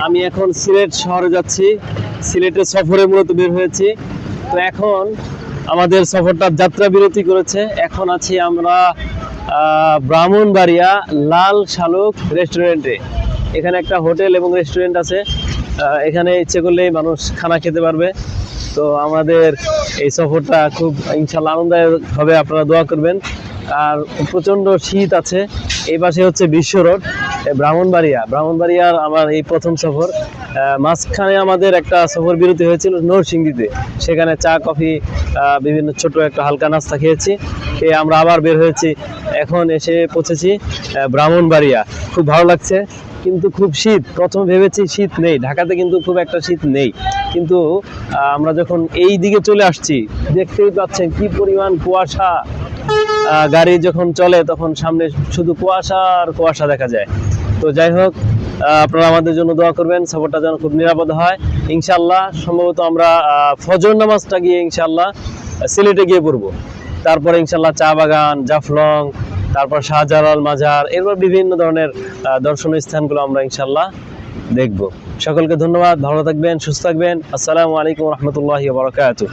আমি এখন সিলেট শহরে যাচ্ছি। সিলেটের সফরে মূলত বের হয়েছি। তো এখন আমাদের সফরটা যাত্রা বিরতি করেছে। এখন আছি আমরা ব্রাহ্মণবাড়িয়া লাল শালুক রেস্টুরেন্টে। এখানে একটা হোটেল এবং রেস্টুরেন্ট আছে। এখানে ইচ্ছে করলেই মানুষ খানা খেতে পারবে। তো আমাদের এই সফরটা খুব ইনশাল্লাহ আনন্দদায়ক হবে, আপনারা দোয়া করবেন। আর প্রচণ্ড শীত আছে। এই পাশে হচ্ছে বিশ্ব রোড, ব্রাহ্মণবাড়িয়ার আমার এই প্রথম সফর। মাঝখানে আমাদের একটা সফর বিরতি হয়েছিল নরসিংদীতে, সেখানে চা কফি বিভিন্ন ছোট একটা হালকা নাস্তা খেয়েছি, খেয়ে আমরা আবার বের হয়েছি। এখন এসে পৌঁছেছি ব্রাহ্মণবাড়িয়া। খুব ভালো লাগছে, কিন্তু খুব শীত। প্রথমে ভেবেছি শীত নেই, ঢাকাতে কিন্তু খুব একটা শীত নেই। কিন্তু আমরা যখন এই দিকে চলে আসছি, দেখতেই পাচ্ছেন কি পরিমাণ কুয়াশা। গাড়ি যখন চলে তখন সামনে শুধু কুয়াশা আর কুয়াশা দেখা যায়। তো যাই হোক, আপনারা আমাদের জন্য দোয়া করবেন, সফরটা যেন খুব নিরাপদ হয় ইনশাল্লাহ। সম্ভবত আমরা ফজর নামাজটা গিয়ে ইনশাল্লাহ সিলেটে গিয়ে পড়বো। তারপরে ইনশাল্লাহ চা বাগান, জাফলং, তারপর শাহজালাল মাজার, এরপর বিভিন্ন ধরনের দর্শনীয় স্থানগুলো আমরা ইনশাল্লাহ দেখব। সকলকে ধন্যবাদ, ভালো থাকবেন, সুস্থ থাকবেন। আসসালামু আলাইকুম রহমতুল্লাহি ওয়া বারাকাতুহু।